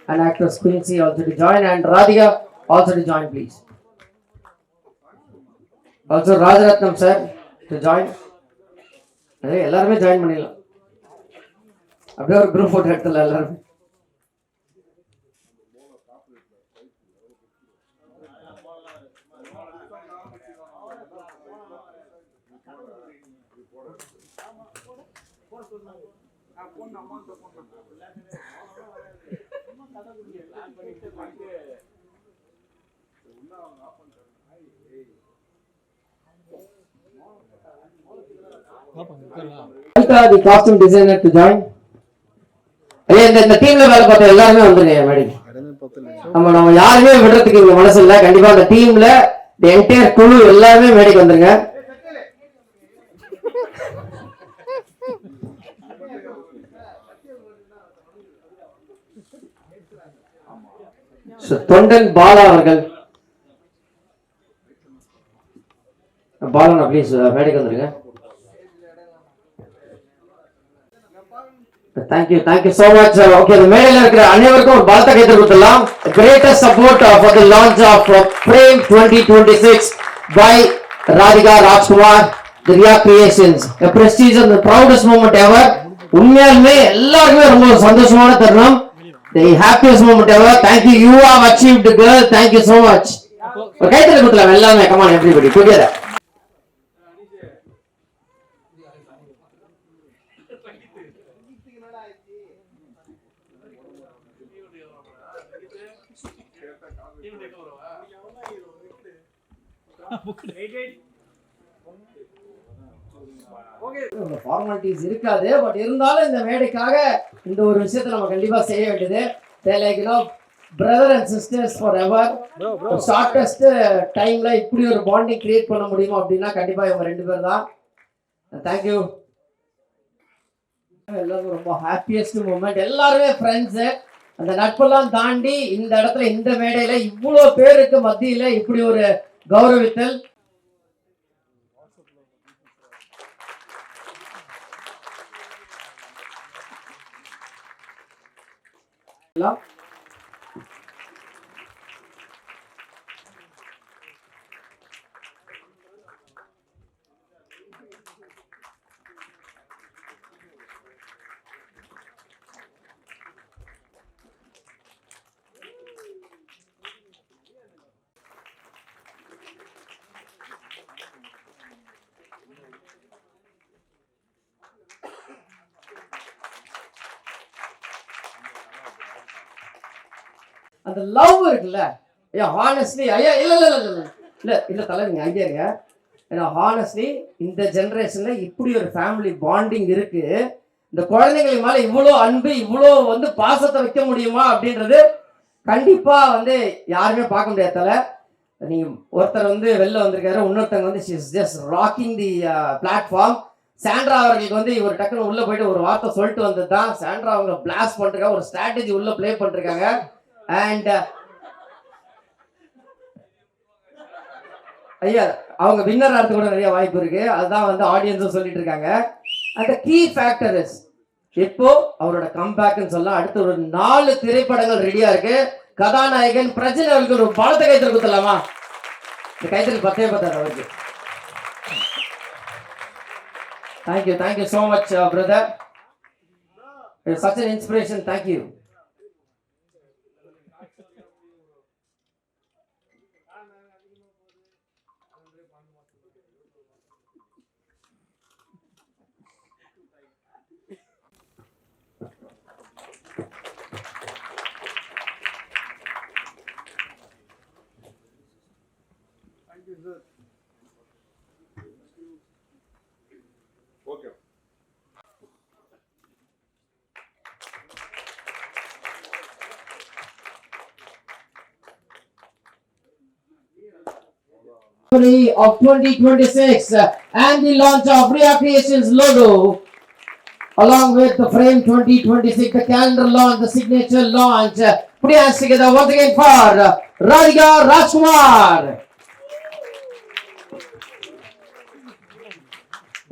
and actress Quincy also to join, and Radhika also to join, please. Also Rajaratnam sir to join. எல்லாருமே join பண்ணிடலாம். அப்படியே ஒரு group photo எடுத்துடலாம் எல்லாருமே. The costume designer to join. இந்த டீம்ல வேலை பார்த்த எல்லாருமே வந்துருங்க மேடம். நம்ம யாருமே விடுறதுக்கு இங்க மனசு இல்ல. கண்டிப்பா அந்த டீம்ல the entire குழு எல்லாருமே மேடைக்கு வந்துருங்க. தொண்டன் பாலா அவர்கள், பாலா ப்ளீஸ் மேடைக்கு வந்துருங்க. Thank you so much. Okay, the மேடையில் இருக்கிற அனைவருக்கும் ஒரு பலத்த கைத்தறி கொடுத்துடலாம். Greatest support for the launch of Frame 2026 by Radhika Rajkumar, the Riya Creations. A prestigious and the proudest moment ever. உண்மையாலுமே எல்லாருக்குமே ரொம்ப சந்தோஷமான தருணம். The happiest moment ever. Thank you. You have achieved, girl. Thank you so much. ஒரு கைத்தறி கொடுத்துடலாம் எல்லாமே. Come on everybody together. Formalities இருக்காது, பட் இருந்தாலும் இந்த மேடைக்காக இந்த ஒரு விஷயத்தை நம்ம கண்டிப்பா செய்ய வேண்டியது. Like you know brother and sisters for ever. Shortest டைம்ல இப்படி ஒரு பாண்டிங் கிரியேட் பண்ண முடியுமா அப்படின்னா கண்டிப்பா இவங்க ரெண்டு பேர் தான். தேங்க்யூ. எல்லாருக்கும் ரொம்ப ஹாப்பியஸ்ட் மூமெண்ட். எல்லாருமே ஃப்ரெண்ட்ஸு. அந்த நட்பெல்லாம் தாண்டி இந்த இடத்துல இந்த மேடையில இவ்வளோ பேருக்கு மத்தியில இப்படி ஒரு கௌரவித்தல். அந்த லவ் இருக்குல்ல, ஐயா ஹானஸ்ட்லி, ஐயா இல்ல இல்ல இல்ல இல்ல இல்ல தலைவங்க ஐயா இருங்க. ஏன்னா ஹானஸ்ட்லி இந்த ஜென்ரேஷன்ல இப்படி ஒரு ஃபேமிலி பாண்டிங் இருக்கு. இந்த குழந்தைங்களுக்கு மேல இவ்வளோ அன்பு, இவ்வளோ பாசத்தை வைக்க முடியுமா அப்படின்றது கண்டிப்பா யாருமே பார்க்க முடியாத தலை. நீங்க ஒருத்தர் வெளில வந்திருக்காரு, இன்னொருத்தங்க she is just rocking the platform. Sandra அவர்களுக்கு இவர் டக்குன்னு உள்ள போயிட்டு ஒரு வார்த்தை சொல்லிட்டு வந்தது தான். சாண்ட்ரா அவங்க பிளாஸ்ட் பண்ணிருக்காங்க, ஒரு ஸ்ட்ராட்டஜி உள்ள பிளே பண்ணிருக்காங்க. அண்ட் ஐயா அவங்க வின்னர் ஆகிறது கூட நிறைய வாய்ப்பு இருக்கு. அதுதான் ஆடியன்ஸும் சொல்லிட்டு இருக்காங்க. அந்த கீ ஃபேக்டர் இஸ் இப்போ அவரோட கம்பேக்னு சொல்லலாம். அடுத்து ஒரு 4 திரைப்படங்கள் ரெடியா இருக்கு. கதாநாயகன் பிரச்சனை அவருக்கு ஒரு பலத்தை கைத்தறி கொடுத்துடலாமா? இந்த கைத்தறி பத்தே பத்தாது அவருக்கு. Thank you so much brother. You're such an inspiration. Thank you. Okay. Of 2026 and the launch of Riya Creations logo along with the Frame 2026, the calendar launch, the signature launch. Put your hands together once again for Radhika Rajkumar.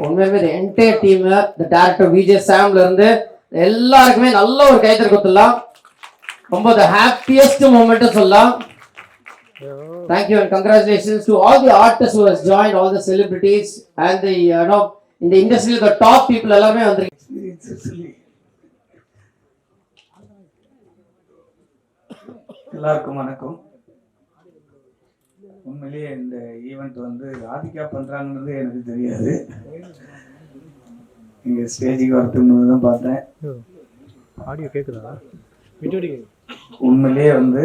உண்மையுமே entire team, the director Vijay சாம்ல இருந்து எல்லாருக்குமே நல்ல ஒரு கைத்தறி கொடுத்துடலாம். ரொம்ப the happiest moment சொல்லலாம். Thank you and congratulations to all the artists who has joined, all the celebrities and the in the industry the top people எல்லாமே வந்து எல்லாருக்கும் வணக்கம். உண்மையிலேயே இந்த ஈவெண்ட் வந்து ராதிகா பண்றாங்கன்றது எனக்கு தெரியாது. இங்க ஸ்டேஜுக்கு வரதுன்னு தான் பார்த்தேன். ஆடியோ கேக்குதா? வீடியோ உண்மையிலேயே வந்து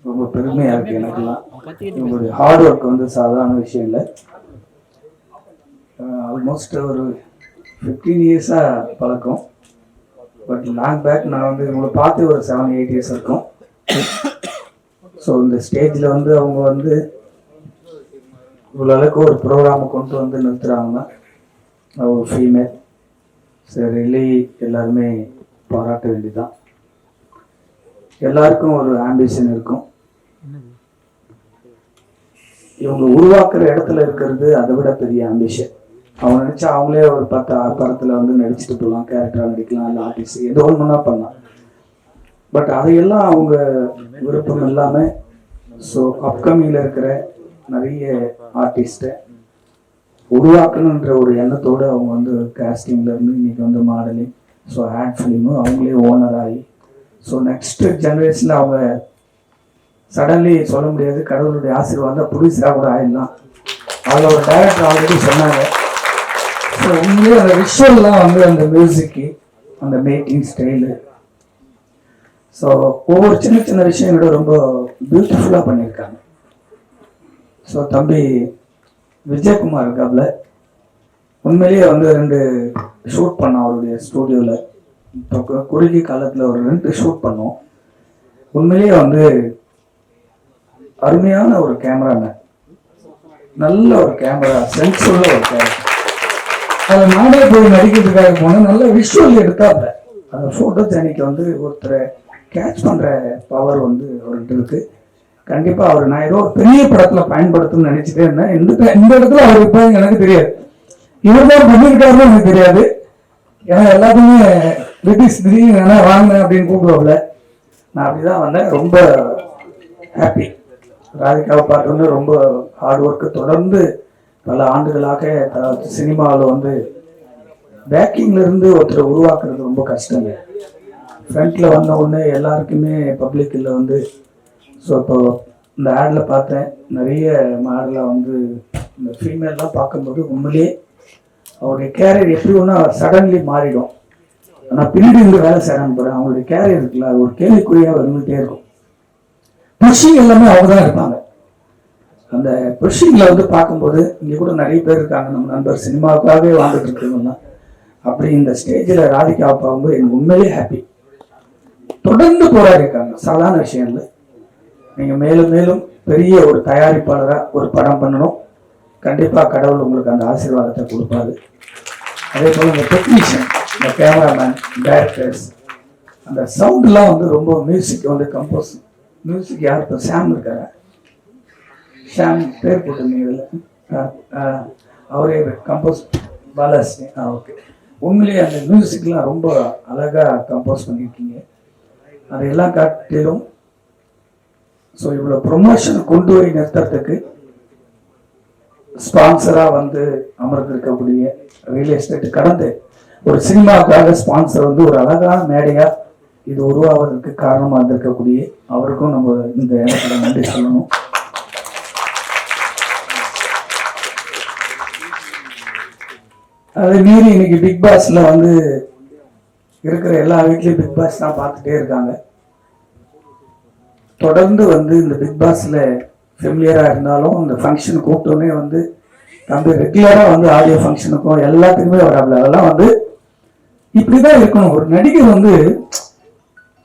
ரொம்ப பெருமையா இருக்கு எனக்குலாம். உங்களுடைய ஹார்ட் ஒர்க் வந்து சாதாரண விஷயம் இல்லை. ஆல்மோஸ்ட் ஒரு 15 இயர்ஸா பழக்கம். பட் லாங் பேக் நான் வந்து உங்களை பார்த்து ஒரு 7-8 இயர்ஸ் இருக்கும். ஸோ இந்த ஸ்டேஜில் வந்து அவங்க வந்து இவ்வளோ அளவுக்கு ஒரு ப்ரோக்ராமை கொண்டு வந்து நிறுத்துறாங்கன்னா ஒரு ஃபீமேல் சரி எல்லாருமே பாராட்ட வேண்டியதுதான். எல்லாருக்கும் ஒரு ஆம்பிஷன் இருக்கும். இவங்க உருவாக்குற இடத்துல இருக்கிறது அதை விட பெரிய ஆம்பிஷன். அவங்க நினைச்சா அவங்களே ஒரு 10 படத்துல வந்து நடிச்சுட்டு போகலாம், கேரக்டரா நடிக்கலாம், இல்லை ஆர்டிஸ்ட் எது ஒன்றுனா பண்ணலாம். பட் அதையெல்லாம் அவங்க விருப்பம் இல்லாமல் ஸோ அப்கமிங்கில் இருக்கிற நிறைய ஆர்டிஸ்ட்டை உருவாக்கணுன்ற ஒரு எண்ணத்தோடு அவங்க வந்து கேஸ்டிங்லேருந்து இன்னைக்கு வந்து மாடலிங், ஸோ ஆட் ஃபிலிமும் அவங்களே ஓனர் ஆகி ஸோ நெக்ஸ்ட் ஜென்ரேஷனில் அவங்க சடன்லி சொல்ல முடியாது, கடவுளுடைய ஆசீர்வாதம் ப்ரொடியூசராக கூட ஆயிடலாம். அதில் ஒரு டைரக்டர் ஆல்ரெடி சொன்னாங்க. ஸோ உண்மையிலே அந்த விஷுவல்லாம் வந்து அந்த மியூசிக்கு, அந்த மேக்கிங் ஸ்டைலு, ஸோ ஒவ்வொரு சின்ன சின்ன விஷயங்களோட ரொம்ப பியூட்டிஃபுல்லாக பண்ணியிருக்காங்க. ஸோ தம்பி விஜயகுமார் இருக்காப்புல உண்மையிலேயே வந்து 2 ஷூட் பண்ணோம் அவருடைய ஸ்டூடியோவில். இப்போ குறுகிய காலத்தில் ஒரு 2 ஷூட் பண்ணோம். உண்மையிலேயே வந்து அருமையான ஒரு கேமராமேன், நல்ல ஒரு கேமரா சென்ஸ் உள்ள ஒரு கேமரா. அதை நானே போய் நடிக்கிறதுக்காக போனேன். நல்ல விஷுவல் எடுத்தாப்புல அந்த ஃபோட்டோ ஜெனிக்கு வந்து ஒருத்தரை கேட்ச் பண்ணுற பவர் வந்து அவர்கிட்ட இருக்கு. கண்டிப்பாக அவர் நான் ஏதோ பெரிய படத்தில் பயன்படுத்தணும்னு நினைச்சிட்டே இருந்தேன். இந்த இடத்துல அவர் இப்போ எனக்கு தெரியாது, இவர் தான் பண்ணியிருக்காருன்னு எனக்கு தெரியாது. ஏன்னா எல்லாத்துக்குமே பிரிட்டிஷ் திடீர்னு வாங்கினேன் அப்படின்னு கூப்பிடுவாப்புல. நான் அப்படிதான் வந்தேன். ரொம்ப ஹாப்பி. ராதிகாவை பார்த்தோன்னு ரொம்ப ஹார்ட் ஒர்க்கு தொடர்ந்து பல ஆண்டுகளாக சினிமாவில் வந்து பேக்கிங்ல இருந்து ஒருத்தரை உருவாக்குறது ரொம்ப கஷ்டங்க. ஃப்ரண்ட்ல வந்த உடனே எல்லாருக்குமே பப்ளிக்கில் வந்து ஸோ இப்போ இந்த ஆடில் பார்த்தேன் நிறைய மாடலாக வந்து இந்த ஃபீமேல்லாம் பார்க்கும்போது உண்மையிலே அவருடைய கேரியர் எப்படி ஒன்றா சடன்லி மாறிடும். ஆனால் பின்னாடி இருந்து வேலை செய்யறாங்க பாரு, அவங்களுடைய கேரியர் இருக்குல்ல, அது ஒரு கேள்விக்குறியாக வந்துகிட்டே இருக்கும். புஷிங் எல்லாமே அவங்க தான் இருப்பாங்க. அந்த புஷிங்கில் வந்து பார்க்கும்போது இங்கே கூட நிறைய பேர் இருக்காங்க, நம்ம நண்பர் சினிமாவுக்காகவே வாழ்ந்துட்டு இருக்கவங்கலாம். அப்படி இந்த ஸ்டேஜில் ராதிகா பார்க்கும்போது எனக்கு உண்மையிலே ஹாப்பி. தொடர்ந்து போராடி இருக்காங்க, சாதாரண விஷயம் இல்லை. நீங்கள் மேலும் மேலும் பெரிய ஒரு தயாரிப்பாளராக ஒரு படம் பண்ணணும். கண்டிப்பாக கடவுள் உங்களுக்கு அந்த ஆசீர்வாதத்தை கொடுப்பாரு. அதே போல் இந்த டெக்னீஷியன், இந்த கேமராமேன், டைரக்டர்ஸ், அந்த சவுண்ட்லாம் வந்து ரொம்ப மியூசிக் வந்து கம்போஸ் மியூசிக் யார் இப்போ ஷாம் இருக்காரு, ஷாம் பேர் போட்டிருந்தீங்க இதில், அவரே கம்போஸ் பாலாஸ்னி. ஓகே, உண்மையிலேயே அந்த மியூசிக்லாம் ரொம்ப அழகாக கம்போஸ் பண்ணியிருக்கீங்க. அதையெல்லாம் காட்டிலும் ஸோ இவ்வளோ ப்ரொமோஷன் கொண்டு போய் நிறுத்துறதுக்கு ஸ்பான்சராக வந்து அமர்ந்திருக்கக்கூடிய ரியல் எஸ்டேட் கடந்து ஒரு சினிமாவுக்காக ஸ்பான்சர் வந்து ஒரு அழகான மேடையாக இது உருவாவதற்கு காரணமாக இருந்திருக்கக்கூடிய அவருக்கும் நம்ம இந்த இடத்துல நன்றி சொல்லணும். அதை மீறி இன்னைக்கு பிக் பாஸ்ல வந்து இருக்கிற எல்லா வீட்லயும் பிக் பாஸ் தான் பார்த்துட்டே இருக்காங்க. தொடர்ந்து வந்து இந்த பிக் பாஸ்ல ஃபெமிலியரா இருந்தாலும் இந்த ஃபங்க்ஷன் கூப்பிட்டோன்னே வந்து தம்பி ரெகுலரா வந்து ஆடியோ ஃபங்க்ஷனுக்கும் எல்லாத்துக்குமே வராது. அதெல்லாம் வந்து இப்படிதான் இருக்கணும் ஒரு நடிகர் வந்து.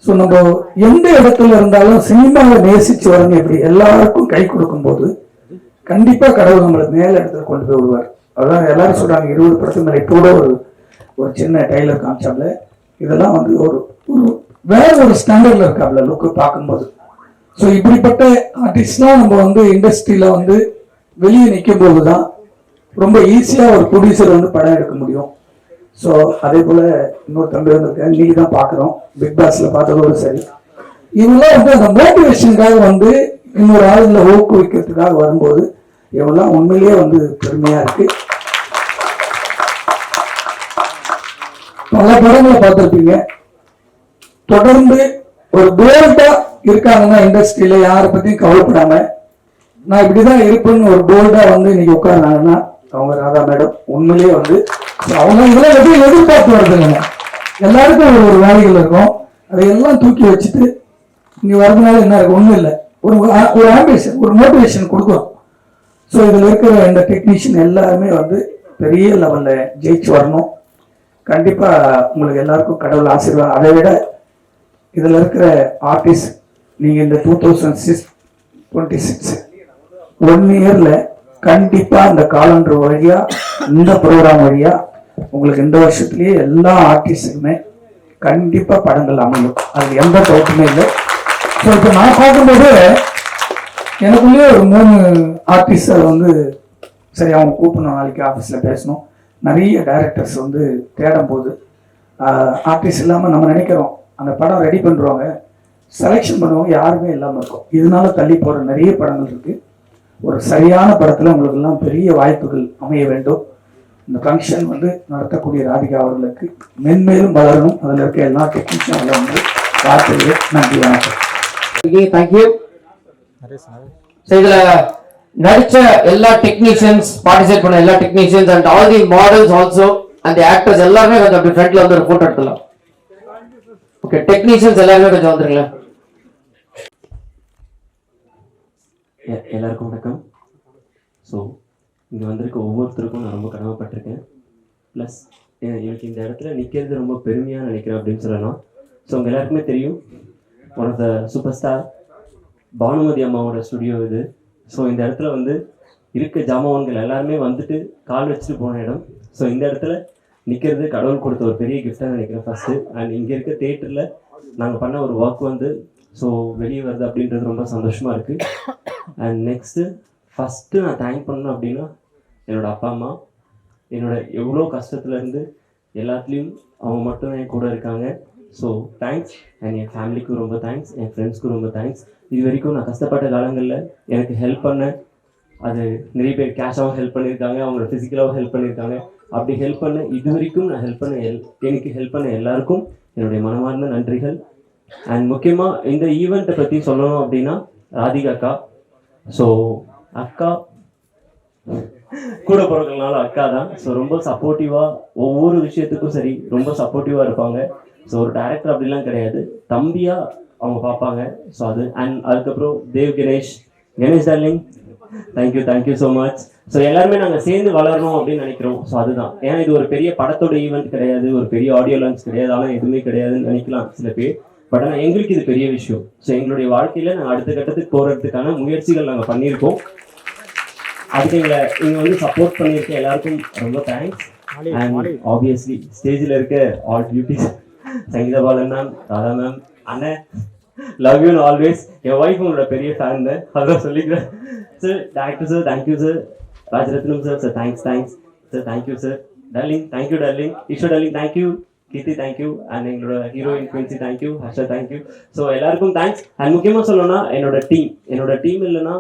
ஸோ நம்ம எந்த இடத்துல இருந்தாலும் சினிமாவை நேசிச்சு வரணும். இப்படி எல்லாருக்கும் கை கொடுக்கும் போது கண்டிப்பா கடவுள் நம்மளை மேல இடத்துல கொண்டு போய் விடுவார். அதான் எல்லாரும் சொல்றாங்க 20 படத்துக்கு மேலே இப்போ கூட ஒரு சின்ன டைலர் காமிச்சாப்ல. இதெல்லாம் வந்து ஒரு வேற ஒரு ஸ்டாண்டர்ட்ல இருக்காப்ல லுக்கு பார்க்கும்போது. ஸோ இப்படிப்பட்ட ஆர்டிஸ்ட்லாம் நம்ம வந்து இண்டஸ்ட்ரியில வந்து வெளியே நிற்கும் போதுதான் ரொம்ப ஈஸியா ஒரு ப்ரொடியூசர் வந்து படம் எடுக்க முடியும். ஸோ அதே போல இன்னொரு தம்பி வந்திருக்காரு, இன்னைக்கு தான் பார்க்குறோம். பிக் பாஸ்ல பார்த்ததோடு சரி இவங்களாம் வந்து அந்த மோட்டிவேஷனுக்காக வந்து இன்னொரு ஆளுங்களை ஊக்குவிக்கிறதுக்காக வரும்போது இவங்கெல்லாம் உண்மையிலேயே வந்து பெருமையா இருக்கு. பல படங்களை பார்த்துருப்பீங்க. தொடர்ந்து ஒரு போல்டா இருக்காங்கன்னா இண்டஸ்ட்ரியில யாரை பத்தியும் கவலைப்படாம நான் இப்படிதான் இருப்பேன்னு ஒரு போல்டா வந்து இன்னைக்கு உட்கார்றாங்கன்னா அவங்க ராதா மேடம். உண்மையிலேயே வந்து அவங்க இதெல்லாம் எதுவும் எதிர்பார்த்து வருதுங்க. எல்லாருக்கும் ஒரு வேலைகள் இருக்கும், அதையெல்லாம் தூக்கி வச்சுட்டு இங்க வரதுனால என்ன இருக்கு, ஒண்ணும் இல்லை, ஒரு ஆம்பிஷன், ஒரு மோட்டிவேஷன் கொடுக்கும். ஸோ இதுல இருக்கிற இந்த டெக்னீஷியன் எல்லாருமே வந்து பெரிய லெவல்ல ஜெயிச்சு வரணும். கண்டிப்பா உங்களுக்கு எல்லாருக்கும் கடவுள் ஆசீர்வாதம். அதை விட இதுல இருக்கிற ஆர்டிஸ்ட் நீங்க இந்த 2026 1 இயர்ல கண்டிப்பா இந்த காலண்டர் வழியா இந்த ப்ரோக்ராம் வழியா உங்களுக்கு இந்த வருஷத்துலயே எல்லா ஆர்டிஸ்டுக்குமே கண்டிப்பா படங்கள் அமையும். அது எந்த டவுட்டுமே இல்லை. ஸோ இப்போ நான் பார்க்கும்போது எனக்குள்ளேயே ஒரு 3 ஆர்டிஸ்டை வந்து சரி அவங்க கூப்பிடணும், நாளைக்கு ஆஃபீஸில் பேசணும். நிறைய டைரக்டர்ஸ் வந்து தேடும் போது ஆர்டிஸ்ட் இல்லாமல் நம்ம நினைக்கிறோம் அந்த படம் ரெடி பண்ணுறவங்க செலெக்ஷன் பண்ணுவாங்க, யாருமே இல்லாமல் இருக்கும். இதனால தள்ளி போகிற நிறைய படங்கள் இருக்குது. ஒரு சரியான படத்தில் உங்களுக்கு எல்லாம் பெரிய வாய்ப்புகள் அமைய வேண்டும். இந்த ஃபங்க்ஷன் வந்து நடத்தக்கூடிய ராதிகா அவர்களுக்கு மென்மேலும் வளரணும். அதில் இருக்க எல்லா டெக்னீஷியனும் வந்து வார்த்தைகளே. நன்றி, வணக்கம். தேங்க்யூ. ஸோ இதுல நடிச்ச எல்லா டெக்னீஷியன்ஸ், பார்ட்டிசிபேட் பண்ண எல்லா technicians and all the models also and the actors எல்லாருமே கொஞ்சம் அப்படி ஃப்ரண்ட்ல வந்து ஒரு போட்டோ எடுத்துலாம். ஓகே, டெக்னீஷியன்ஸ் எல்லாருமே கொஞ்சம் வந்துருங்களேன். எல்லாருக்கும் வணக்கம். ஸோ இங்கே வந்திருக்க ஒவ்வொருத்தருக்கும் நான் ரொம்ப கடமைப்பட்டிருக்கேன். ப்ளஸ் எனக்கு இந்த இடத்துல நிற்கிறது ரொம்ப பெருமையாக நினைக்கிறேன் அப்படின்னு சொல்லலாம். ஸோ உங்கள் எல்லாருக்குமே தெரியும், one of the super star Bhanumathi அம்மாவோட ஸ்டுடியோ இது. ஸோ இந்த இடத்துல வந்து இருக்க ஜாமான்கள் எல்லாருமே வந்துட்டு கால் வச்சுட்டு போன இடம். ஸோ இந்த இடத்துல நிற்கிறது கடவுள் கொடுத்த ஒரு பெரிய கிஃப்டாக நினைக்கிறேன் ஃபஸ்ட்டு. அண்ட் இங்கே இருக்க தேட்டரில் நாங்கள் பண்ண ஒரு ஒர்க் வந்து ஸோ வெளியே வருது அப்படின்றது ரொம்ப சந்தோஷமாக இருக்குது. அண்ட் நெக்ஸ்ட்டு ஃபஸ்ட்டு நான் தேங்க் பண்ணணும் அப்படின்னா என்னோடய அப்பா அம்மா. என்னோட எவ்வளோ கஷ்டத்துலேருந்து எல்லாத்துலேயும் அவங்க மட்டும் என் கூட இருக்காங்க. So thanks. அண்ட் என் ஃபேமிலிக்கும் ரொம்ப தேங்க்ஸ், என் ஃப்ரெண்ட்ஸ்க்கும் ரொம்ப தேங்க்ஸ். இது வரைக்கும் நான் கஷ்டப்பட்ட காலங்களில் எனக்கு ஹெல்ப் பண்ண அது நிறைய பேர் கேஷாகவும் ஹெல்ப் பண்ணியிருக்காங்க, அவங்களோட ஃபிசிக்கலாகவும் ஹெல்ப் பண்ணியிருக்காங்க. அப்படி ஹெல்ப் பண்ண இது வரைக்கும் நான் எனக்கு ஹெல்ப் பண்ண எல்லாருக்கும் என்னுடைய மனமார்ந்த நன்றிகள். அண்ட் முக்கியமாக இந்த ஈவெண்ட்டை பற்றி சொல்லணும் அப்படின்னா ராதிகா அக்கா. ஸோ அக்கா கூட பிறக்கலனால அக்கா தான். ஸோ ரொம்ப சப்போர்ட்டிவாக ஒவ்வொரு விஷயத்துக்கும் சரி ரொம்ப சப்போர்ட்டிவாக இருப்பாங்க. ஸோ ஒரு டைரக்டர் அப்படிலாம் கிடையாது, தம்பியாக அவங்க பார்ப்பாங்க. ஸோ அது அண்ட் அதுக்கப்புறம் Ganesh darling, thank you so much. So எல்லாருமே நாங்கள் சேர்ந்து வளரணும் அப்படின்னு நினைக்கிறோம். ஸோ அதுதான், ஏன்னா இது ஒரு பெரிய படத்தோட ஈவெண்ட் கிடையாது, ஒரு பெரிய ஆடியோ லான்ச் கிடையாது, ஆனால் எதுவுமே கிடையாதுன்னு நினைக்கலாம் சில பேர். பட் ஆனால் எங்களுக்கு இது பெரிய விஷயம். ஸோ எங்களுடைய வாழ்க்கையில் நாங்கள் அடுத்த கட்டத்துக்கு போகிறதுக்கான முயற்சிகள் நாங்கள் பண்ணியிருக்கோம். அதுக்கு இங்கே வந்து சப்போர்ட் பண்ணியிருக்க எல்லாருக்கும் ரொம்ப தேங்க்ஸ். அண்ட் ஆப்வியஸ்லி ஸ்டேஜில் இருக்க all beauties, Sangeetha Balan ma'am, Radha ma'am, அண்ணன், லவ் யூ ஆல்வேஸ். என் ஒய்ஃப் உங்களோட பெரிய ஃபேன் தான், அதான் சொல்லிக்கிறேன். Sir director sir thank you sir, Rajaratnam sir thanks sir, thank you sir, darling thank you darling, Eshwar darling thank you, Keerthi thank you, and எங்களோட heroine Quincy thank you, Harsha thank you. So எல்லாருக்கும் thanks. And முக்கியமாக சொல்லணும்னா என்னோட டீம் இல்லைன்னா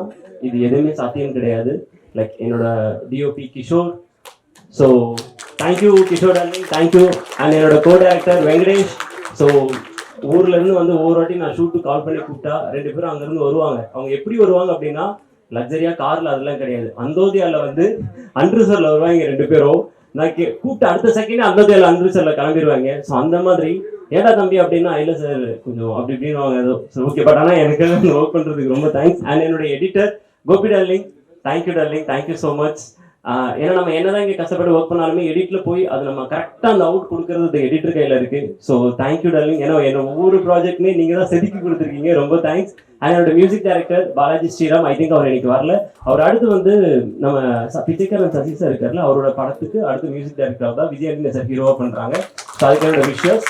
இது எதுவுமே சாத்தியம் கிடையாது. லைக் என்னோட DOP Kishore, so thank you Kishore darling, thank you. And என்னோட கோ டைரக்டர் வெங்கடேஷ். ஸோ ஊர்லேருந்து வந்து ஒவ்வொரு வாட்டி நான் ஷூட்டு கால் பண்ணி கூப்பிட்டா 2 பேரும் அங்கேருந்து வருவாங்க. அவங்க எப்படி வருவாங்க அப்படின்னா லக்ஸரியாக காரில் அதெல்லாம் கிடையாது, அந்தோதியாவில் வந்து அன்ரிசர்வில் வருவாங்க 2 பேரும். நான் கூப்பிட்டு அடுத்த செகண்ட் அந்தோதியாவில் அன்ரிசர்வில் கிளம்பிடுவாங்க. ஸோ அந்த மாதிரி ஏடா தம்பி அப்படின்னா இல்லை சார் கொஞ்சம் அப்படி இப்படின்னு வாங்க ஏதோ. ஸோ ஓகே, பட் ஆனால் எனக்கு ஒர்க் பண்ணுறதுக்கு ரொம்ப தேங்க்ஸ். அண்ட் என்னோட editor Gopi darling, thank you darling, thank you so much. ஏன்னா நம்ம என்னதான் இங்கே கஷ்டப்பட்டு ஒர்க் பண்ணாலுமே எடிட்டில் போய் அது நம்ம கரெக்டாக அந்த அவுட் கொடுக்கறது எடிட்டர் கையில் இருக்குது. So thank you darling. ஏன்னா என்ன ஒவ்வொரு ப்ராஜெக்ட்மே நீங்கள் தான் செதுக்கி கொடுத்துருக்கீங்க, ரொம்ப தேங்க்ஸ். அண்ட் என்னோட music director Balaji Sriram, I think அவர் இன்னைக்கு வரல. அவர் அடுத்து வந்து நம்ம பிச்சைக்காரன் சசி சார் இருக்கார்ல, அவரோட படத்துக்கு அடுத்து மியூசிக் டைரக்டர் தான் விஜயாண்டி சார் ஹீரோவாக பண்ணுறாங்க. ஸோ அதுக்கு என்னோட விஷஸ்.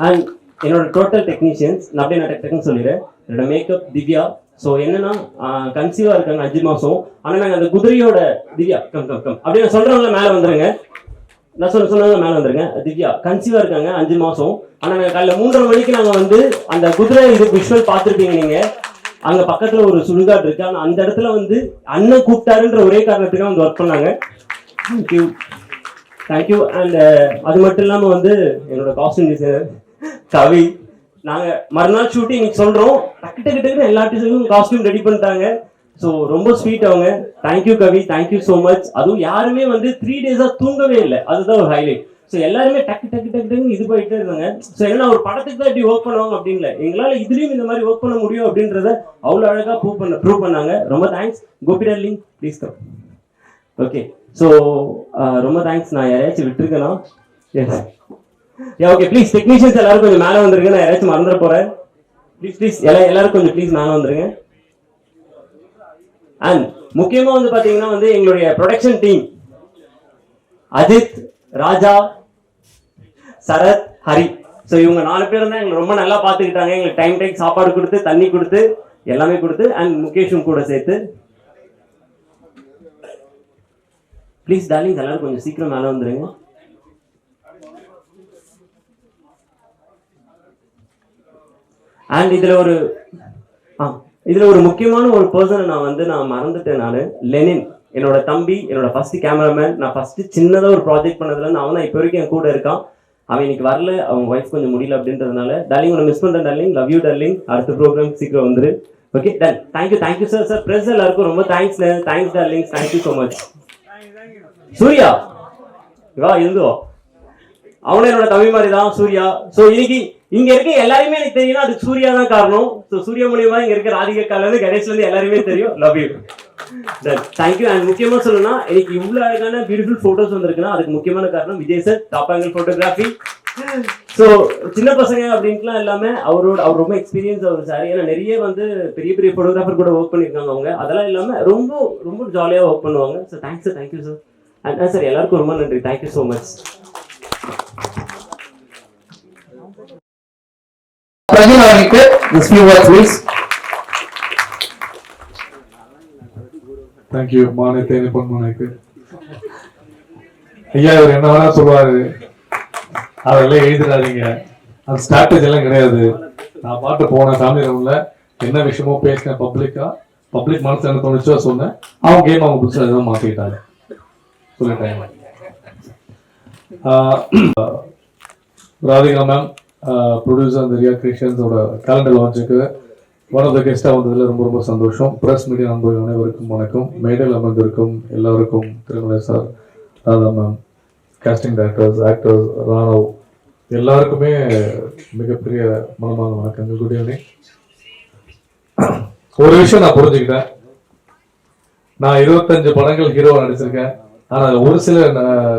அண்ட் என்னோட டோட்டல் டெக்னீஷியன்ஸ் நான் அப்படியே நான் டெக்னு சொல்லிடுறேன். என்னோட மேக்கப் திவ்யா. ஸோ என்னன்னா கன்சீவாக இருக்காங்க 5 மாதம். ஆனால் நாங்கள் அந்த குதிரையோட திவ்யா கம் கம் கம் அப்படின்னு சொல்கிறவங்கள மேலே வந்துடுங்க. நான் சொன்னாங்க மேலே வந்துருங்க. திவ்யா கன்சீவாக இருக்காங்க 5 மாதம். ஆனால் நாங்கள் காலைல 3:30 மணிக்கு நாங்கள் வந்து அந்த குதிரை இது விஷுவல் பார்த்துருப்பீங்க நீங்கள். அங்கே பக்கத்தில் ஒரு சுடுகாடு இருக்கு. ஆனால் அந்த இடத்துல வந்து அண்ணன் கூப்பிட்டாருன்ற ஒரே காரணத்துக்காக வந்து ஒர்க் பண்ணாங்க. தேங்க்யூ. அண்ட் அது மட்டும் இல்லாமல் வந்து என்னோட காஸ்டியூம் டிசைனர் கவி, நாங்கள் மறுநாள் ஷூட்டிங் இன்னைக்கு சொல்கிறோம், டக்குன்னு எல்லா டிசைனும் காஸ்டியூம் ரெடி பண்ணிட்டாங்க. ஸோ ரொம்ப ஸ்வீட் அவங்க. தேங்க்யூ கவி, தேங்க்யூ ஸோ மச். அதுவும் யாருமே வந்து 3 டேஸாக தூங்கவே இல்லை, அதுதான் ஒரு ஹைலைட். ஸோ எல்லாருமே டக்கு இது போயிட்டே இருந்தாங்க. ஸோ என்னன்னா ஒரு படத்துக்கு தான் இப்படி ஒர்க் பண்ணுவாங்க அப்படின்னு இல்லை, எங்களால் இதுலேயும் இந்த மாதிரி ஒர்க் பண்ண முடியும் அப்படின்றத அவ்வளோ அழகாக ப்ரூவ் பண்ணாங்க. ரொம்ப thanks. Gopi darling please come. Okay, so ரொம்ப தேங்க்ஸ். நான் யாரையாச்சும் விட்டுருக்கேனா? Yes, okay. ப்ளீஸ் டெக்னீஷியன்ஸ் எல்லாரும் கொஞ்சம் மேலே வந்துருங்க. நான் யாராச்சும் மறந்துட போகிறேன். ப்ளீஸ் எல்லாரும் கொஞ்சம் ப்ளீஸ் மேலே வந்துருங்க. அண்ட் முக்கியமாக வந்து பார்த்தீங்கன்னா வந்து எங்களுடைய ப்ரொடக்ஷன் டீம் அஜித், ராஜா, சரத், ஹரி. ஸோ இவங்க 4 பேர் தான் எங்களை ரொம்ப நல்லா பார்த்துக்கிட்டாங்க. எங்களுக்கு டைம் சாப்பாடு கொடுத்து, தண்ணி கொடுத்து, எல்லாமே கொடுத்து. அண்ட் முகேஷும் கூட சேர்த்து. ப்ளீஸ் டார்லிங் எல்லாரும் கொஞ்சம் சீக்கிரம் மேலே வந்துருங்க. அண்ட் இதில் ஒரு முக்கியமான ஒரு பர்சனை நான் மறந்துட்டேன். நான் லெனின், என்னோட தம்பி, என்னோட ஃபர்ஸ்ட் கேமராமேன். நான் ஃபர்ஸ்ட் சின்னதாக ஒரு ப்ராஜெக்ட் பண்ணதுலேருந்து அவன் தான் இப்போ வரைக்கும் என் கூட இருக்கான். அவன் இன்னைக்கு வரல, அவங்க ஒய்ஃப் கொஞ்சம் முடியல அப்படின்றதுனால. டார்லிங் உன்னை மிஸ் பண்ணுறேன் டார்லிங். Love you darling. அடுத்த ப்ரோக்ராம் சீக்கிரம் வந்துரு. Okay done. Thank you sir. Press எல்லாருக்கும் ரொம்ப thanks darling. Thank you so much. Surya வா இருந்தோ, அவனும் என்னோட தம்பி மாதிரி தான் சூர்யா. ஸோ இன்னைக்கு இங்க இருக்க எல்லாருமே எனக்கு தெரியும், அதுக்கு சூர்யா தான் காரணம். ஸோ சூர்யா மூலியமா இங்க இருக்க ராதிகாலேருந்து கணேஷ்லேருந்து எல்லாருமே தெரியும். Love you. தேங்க்யூ. அண்ட் முக்கியமாக சொல்லணும்னா எனக்கு இவ்வளோ அழகான பியூட்டிஃபுல் ஃபோட்டோஸ் வந்திருக்குன்னா அதுக்கு முக்கியமான காரணம் Vijay sir, top angle photography. So சின்ன பசங்க அப்படின்ட்டுலாம் எல்லாமே அவர் ரொம்ப எக்ஸ்பீரியன்ஸ் அவர் சார். ஏன்னா நிறைய வந்து பெரிய ஃபோட்டோகிராஃபர் கூட ஒர்க் பண்ணியிருக்காங்க அவங்க. அதெல்லாம் இல்லாமல் ரொம்ப ஜாலியாக ஒர்க் பண்ணுவாங்க. So thank you sir. And sir எல்லாருக்கும் ரொம்ப நன்றி. Thank you so much. தேங்க்யூ. மானியத்தை பொன்மனைக்கு ஐயா இவர் என்ன வேணா சொல்லுவாரு, அதெல்லாம் எழுதிடாதீங்க. அந்த ஸ்ட்ராட்டஜி எல்லாம் கிடையாது. நான் பாட்டு போனேன் ஃபேமிலி ரவுண்ட்ல, என்ன விஷயமோ பேசினேன் பப்ளிக் மனசுல என்ன தோணுச்சோ சொன்னேன். அவங்க கேம் அவங்க புதுசாக எதுவும் மாற்றிக்கிட்டாங்க சொல்லிட்டாங்க. ராதிகா மேம் ப்ரொடியூசர் அந்த ரியா கிரியேஷன்ஸோட கேலண்டர் லான்ச்சுக்கு ஒன் ஆஃப் த கெஸ்டாக வந்ததில் ரொம்ப சந்தோஷம். ப்ரெஸ் மீடியா நண்பர்கள் அனைவருக்கும் வணக்கம். மேடையில் அமர்ந்திருக்கும் எல்லாருக்கும் Thirumalai sir, Radha ma'am, casting directors, actors, Ranav எல்லாருக்குமே மிகப்பெரிய மனமான வணக்கங்கள். Good evening. ஒரு விஷயம் நான் புரிஞ்சுக்கிட்டேன். நான் 25 படங்கள் ஹீரோவா நடிச்சிருக்கேன். ஆனால் ஒரு சில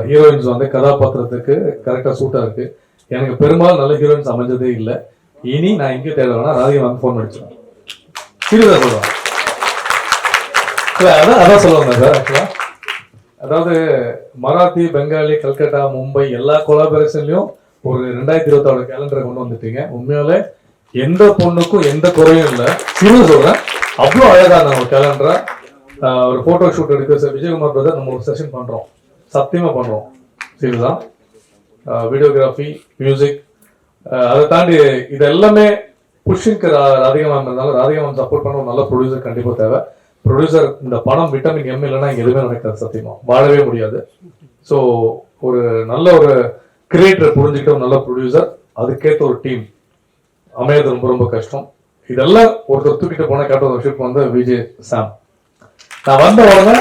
ஹீரோயின்ஸ் வந்து கதாபாத்திரத்துக்கு கரெக்டாக சூட்டாக இருக்கு. எனக்கு பெரும்பாலும் நல்ல ஹீரோயின்ஸ் அமைஞ்சதே இல்லை. இனி நான் எங்கே தேடுவேன்னா ராதிகா வந்து ஃபோன் அடிச்சேன். சீரியஸாக சொல்லுவேன். இல்லை அதான் சொல்லுவாங்க சார். ஆக்சுவலாக அதாவது மராத்தி, பெங்காலி, கல்கட்டா, மும்பை எல்லா கொலாபரேஷன்லையும் ஒரு 2026 கேலண்டரை கொண்டு வந்துட்டீங்க. உண்மையாலே எந்த பொண்ணுக்கும் எந்த குறையும் இல்லை. சீரியஸ் சொல்கிறேன், அவ்வளோ அழகான ஒரு கேலண்டரை. ஒரு ஃபோட்டோ ஷூட் எடுக்க சார் விஜயகுமார் பிரதர் நம்ம ஒரு செஷன் பண்ணுறோம், சத்தியமாக பண்ணுறோம். சீரியஸா வீடியோகிராஃபி, மியூசிக், அதை தாண்டி இது எல்லாமே புஷ்ஷிங்க்கு ராதிகா மேம் இருந்தாலும் ராதிகா மேம் சப்போர்ட் பண்ண ஒரு நல்ல ப்ரொடியூசர் கண்டிப்பாக தேவை. ப்ரொடியூசர் இந்த படம் விட்டமின் எம் இல்லைன்னா இங்கே எதுவுமே நடக்காது, சத்தியமா வாழவே முடியாது. ஸோ ஒரு நல்ல ஒரு கிரியேட்டர் புரிஞ்சுக்கிட்ட ஒரு நல்ல ப்ரொடியூசர், அதுக்கேற்ற ஒரு டீம் அமையாது ரொம்ப கஷ்டம். இதெல்லாம் ஒருத்தர் தூக்கிட்டு போன கேட்ட ஒரு ஷிப் வந்து விஜய் சாம். நான் வந்த உடனே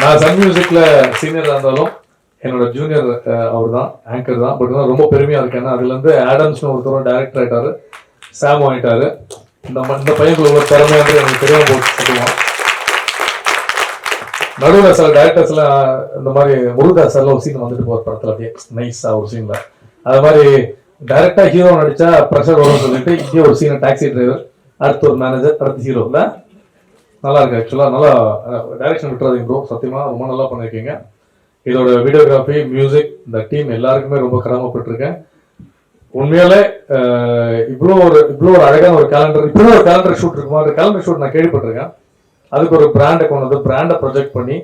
நான் சன் மியூசிக்ல சீனியராக இருந்தாலும் என்னோட ஜூனியர் அவர் தான், ஆங்கர் தான். பட் ரொம்ப பெருமையா இருக்கேன். அதுல இருந்து ஆடம்ஸ்னு ஒருத்தரும் டைரக்டர் ஆயிட்டாரு, சாம் ஆயிட்டாரு. இந்த பையனுக்கு ஒரு திறமையாக எனக்கு தெரியாம போட்டுருவோம். நடுவில் சில டைரக்டர்ஸ்லாம் இந்த மாதிரி முருகதாஸ் எல்லாம் ஒரு சீன் வந்துட்டு போகிற படத்துல அப்படியே நைஸா ஒரு சீன்ல அது மாதிரி டைரக்டா ஹீரோ நடிச்சா ப்ரெஷர் வரும்னு சொல்லிட்டு இங்கே ஒரு சீன் டாக்ஸி டிரைவர், அடுத்து ஒரு மேனேஜர், அடுத்து ஹீரோ. இல்லை நல்லா இருக்கு. ஆக்சுவலாக நல்லா டைரக்ஷன் விட்டுறாதீங்க ப்ரோ, சத்தியமா ரொம்ப நல்லா பண்ணியிருக்கீங்க. இதோட வீடியோகிராஃபி, மியூசிக், இந்த டீம் எல்லாருக்குமே ரொம்ப கடமைப்பட்டிருக்கேன். உண்மையாலே இவ்வளோ ஒரு அழகான ஒரு கேலண்டர், இப்படி ஒரு கேலண்டர் ஷூட் இருக்குமா? அந்த கேலண்டர் ஷூட் நான் கேள்விப்பட்டிருக்கேன். அதுக்கு ஒரு பிராண்டை கொண்டு வந்து பிராண்டை ப்ரொஜெக்ட் பண்ணி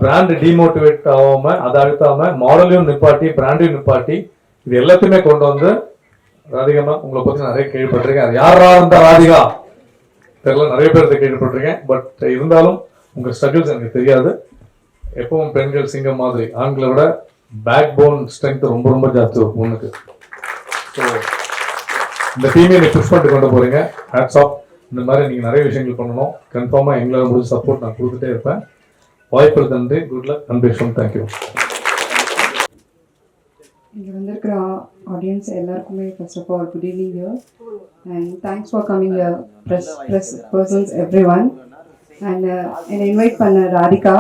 பிராண்ட் டிமோட்டிவேட் ஆகாம அதை அழுத்தாம மாடலையும் நிப்பாட்டி பிராண்டையும் நிப்பாட்டி இது எல்லாத்தையுமே கொண்டு வந்து ராதிகா மேம் உங்களை பத்தி நிறைய கேள்விப்பட்டிருக்கேன். அது யாரா இருந்தா ராதிகா தெரியல, நிறைய பேர் கேள்விப்பட்டிருக்கேன். பட் இருந்தாலும் உங்க ஸ்ட்ரகிள்ஸ் எனக்கு தெரியாது. எப்பவும் பெண்கள் சிங்கம் மாதிரி ஆண்களை விட பேக் போன் ஸ்ட்ரென்த் ரொம்ப ரொம்ப ஜாஸ்தி ஒரு பொண்ணுக்கு. ஸோ இந்த டீமை நீ புஷ் பண்ணிட்டு கொண்டு போறீங்க. Hats off. இந்த மாதிரி நீங்க நிறைய விஷயங்கள் பண்ணணும். கன்ஃபார்மா எங்களால் முடிஞ்ச சப்போர்ட் நான் கொடுத்துட்டே இருப்பேன். வாய்ப்புக்கு நன்றி. Good luck. அன்பேஷம். தேங்க்யூ. இங்கே வந்திருக்கிற ஆடியன்ஸ் எல்லாருக்குமே first of all good evening here and thanks for coming here press persons every one and என்னை இன்வைட் பண்ண ராதிகா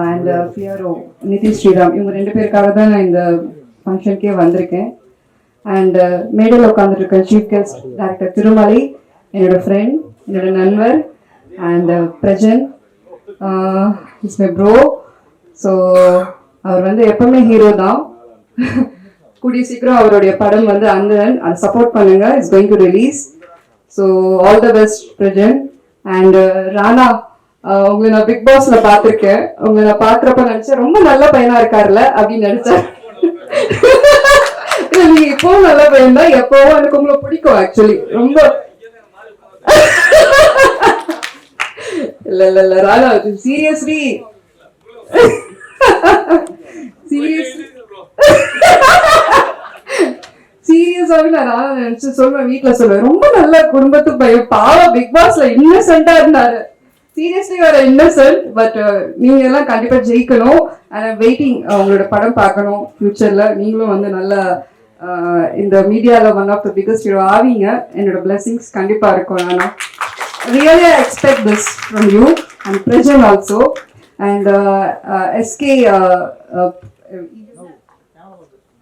அண்ட் ஃபியரோ நிதிஷ் ஸ்ரீராம் இவங்க 2 பேருக்காக தான் நான் இந்த ஃபங்க்ஷனுக்கே வந்திருக்கேன். அண்ட் மேடையில் உட்காந்துருக்க சீஃப் கெஸ்ட் டைரக்டர் திருமலை, என்னோட ஃப்ரெண்ட், என்னோட நண்பர் and Prajan is my bro. So அவர் வந்து எப்பவுமே ஹீரோ தான். கூடிய சீக்கிரம் அவருடைய படம் வந்து அதை சப்போர்ட் பண்ணுங்க. It's going to release. So all the best Prajan. And Rana, உங்களை நான் பிக் பாஸ்ல பார்த்துருக்கேன். உங்களை நான் பார்க்குறப்ப நினைச்சேன் ரொம்ப நல்ல பையனா இருக்காருல்ல அப்படின்னு நினைச்சேன். நீங்க இப்பவும் நல்ல பையன் தான். எப்பவும் எனக்கு உங்களை பிடிக்கும் ஆக்சுவலி ரொம்ப. இல்ல ராணா சீரியஸ்லி சீரியஸாவே நான் ராணா நினைச்சு சொல்லுவேன். வீட்டுல சொல்லுவேன் ரொம்ப நல்ல குடும்பத்து பையன், பாவம் பிக் பாஸ்ல இன்னசென்ட்டா இருந்தாரு. சீரியஸ்லி வேற இன்னசென்ட். பட் நீங்க எல்லாம் கண்டிப்பா ஜெயிக்கணும். வெயிட்டிங் உங்களோட படம் பார்க்கணும் ஃபியூச்சர்ல. நீங்களும் வந்து நல்ல இந்த மீடியால one of the biggest hero ஆவீங்க. என்னோட பிளெஸிங்ஸ் கண்டிப்பா இருக்கும். நான் really expect this from you and Prajan also. And